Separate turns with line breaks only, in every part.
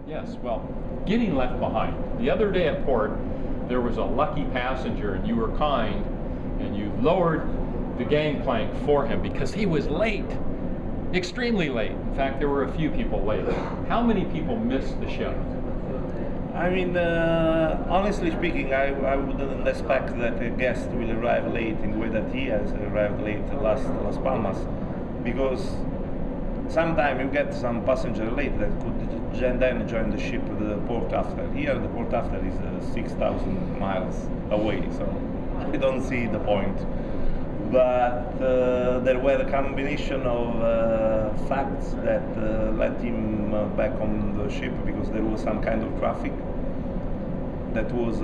Yes, well, getting left behind. The other day at port, there was a lucky passenger, and you were kind, and you lowered the gangplank for him because he was late, extremely late. In fact, there were a few people late. How many people missed the ship?
I mean, honestly speaking, I wouldn't expect that a guest will arrive late in the way that he has arrived late Las Palmas, because sometimes you get some passenger late that could then join the ship the port after. Here the port after is 6,000 miles away, so I don't see the point. But there were a combination of facts that led him back on the ship, because there was some kind of traffic that was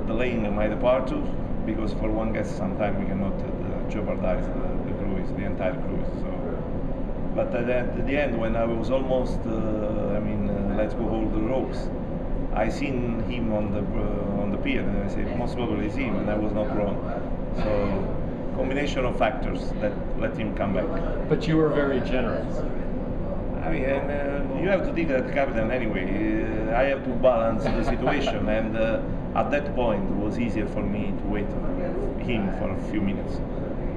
delaying my departure, because for one guest sometimes we cannot jeopardize the cruise, the entire cruise. So, but at the end, when I was almost, let's go hold the ropes, I seen him on the pier, and I said most probably it's him, and I was not wrong. So combination of factors that let him come back.
But you were very generous.
I mean, you have to think that captain anyway. I have to balance the situation, and at that point it was easier for me to wait for him for a few minutes.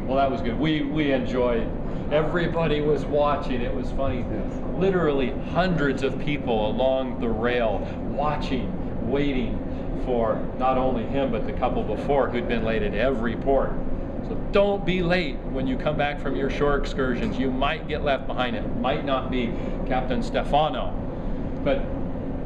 Well, that was good. We enjoyed. Everybody was watching. It was funny. Literally hundreds of people along the rail watching, waiting for not only him but the couple before who'd been late at every port. So don't be late when you come back from your shore excursions. You might get left behind. It might not be Captain Stefano, but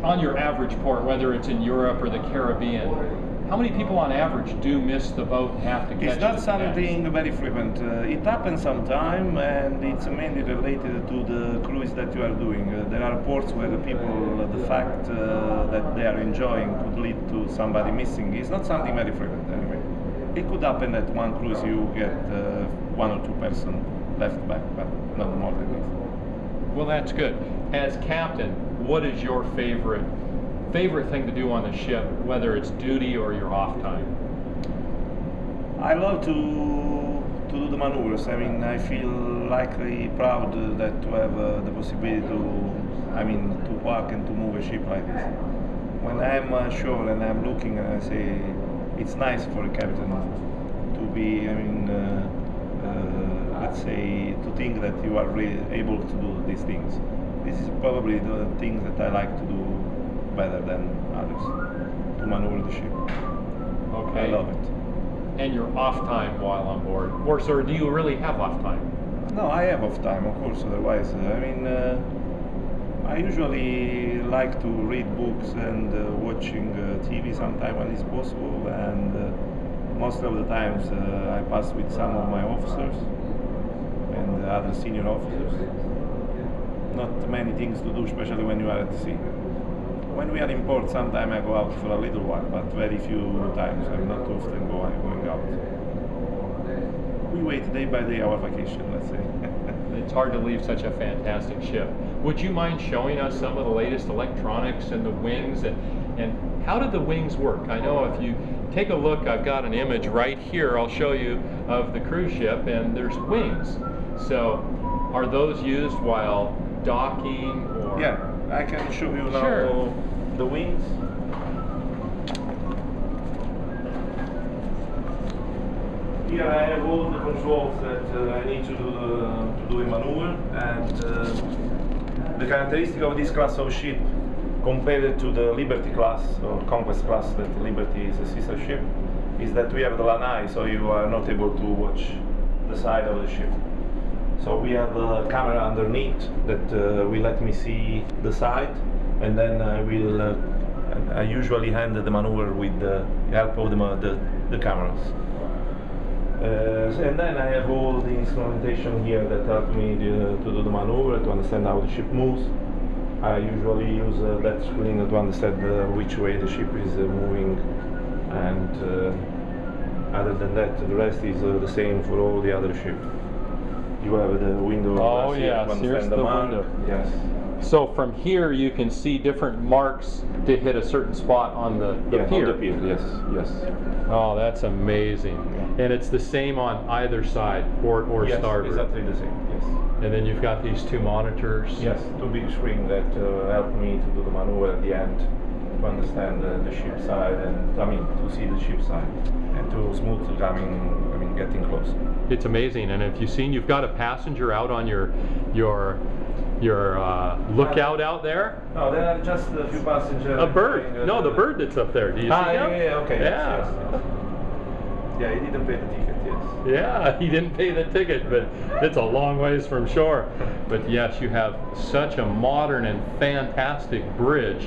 on your average port, whether it's in Europe or the Caribbean, how many people on average do miss the boat and have to catch it?
It's not something very frequent. It happens sometime, and it's mainly related to the cruise that you are doing. There are ports where the people, the fact that they are enjoying could lead to somebody missing. It's not something very frequent anyway. It could happen that one cruise you get one or two person left back, but not more than this.
Well, that's good. As captain, what is your favorite thing to do on the ship, whether it's duty or your off time?
I love to do the maneuvers. I mean, I feel likely proud that to have the possibility to park and to move a ship like this. When I'm ashore and I'm looking and I say, it's nice for a captain to be, let's say, to think that you are really able to do these things. This is probably the things that I like to do better than others, to maneuver the ship.
Okay.
I love it.
And your off time while on board, or sir, do you really have off time?
No, I have off time, of course. Otherwise, I usually like to read books and watching TV sometime when it's possible, and most of the times I pass with some of my officers and other senior officers. Not many things to do, especially when you are at sea. When we are in port, sometimes I go out for a little while, but very few times. I'm not often going out. We wait day by day our vacation, let's say.
It's hard to leave such a fantastic ship. Would you mind showing us some of the latest electronics and the wings, and how did the wings work? I know if you take a look, I've got an image right here I'll show you of the cruise ship, and there's wings. So are those used while docking or?
Yeah, I can show you now.
Sure.
The wings. Here I have all the controls that I need to do a maneuver, and the characteristic of this class of ship compared to the Liberty class or Conquest class, that Liberty is a sister ship, is that we have the lanai, so you are not able to watch the side of the ship. So we have a camera underneath that will let me see the side, and then I usually handle the maneuver with the help of the cameras. And then I have all the instrumentation here that help me to do the maneuver, to understand how the ship moves. I usually use that screen to understand which way the ship is moving, and other than that, the rest is the same for all the other ships. You have the window.
Oh yes, here's the window.
Yes.
So from here you can see different marks to hit a certain spot on the pier.
On the pier, yes, yes.
Oh, that's amazing. And it's the same on either side, port or
Yes,
starboard.
exactly the same. Yes.
And then you've got these two monitors.
Yes, two big screens that help me to do the maneuver at the end, to understand the ship side, and I mean to see the ship side, and to smooth getting close.
It's amazing. And if you've seen, you've got a passenger out on your lookout out there.
No, there are just a few passengers.
A bird. No, the bird that's up there. Do you see him?
Yeah, okay.
Yeah.
Yes. Yeah, he didn't pay the ticket, yes.
Yeah, he didn't pay the ticket, but it's a long ways from shore. But yes, you have such a modern and fantastic bridge,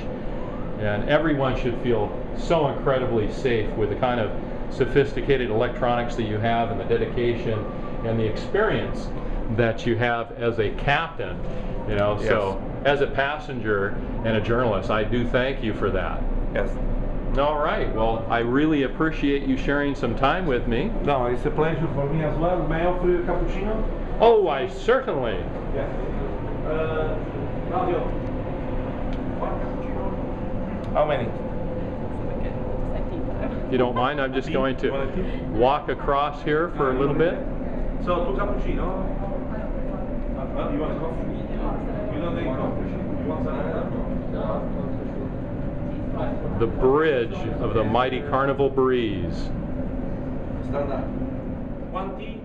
and everyone should feel so incredibly safe with the kind of sophisticated electronics that you have, and the dedication and the experience that you have as a captain. You know,
Yes.
so as a passenger and a journalist, I do thank you for that.
Yes.
All right, well, I really appreciate you sharing some time with me.
No, it's a pleasure for me as well. May I offer you a cappuccino?
Oh, I certainly.
Yes. Claudio. One cappuccino. How many?
If you don't mind, I'm just going to walk across here for a little bit.
So, two cappuccino. You want a coffee? You don't take coffee. You want some?
The bridge of the mighty Carnival breeze.
Standard. One tea.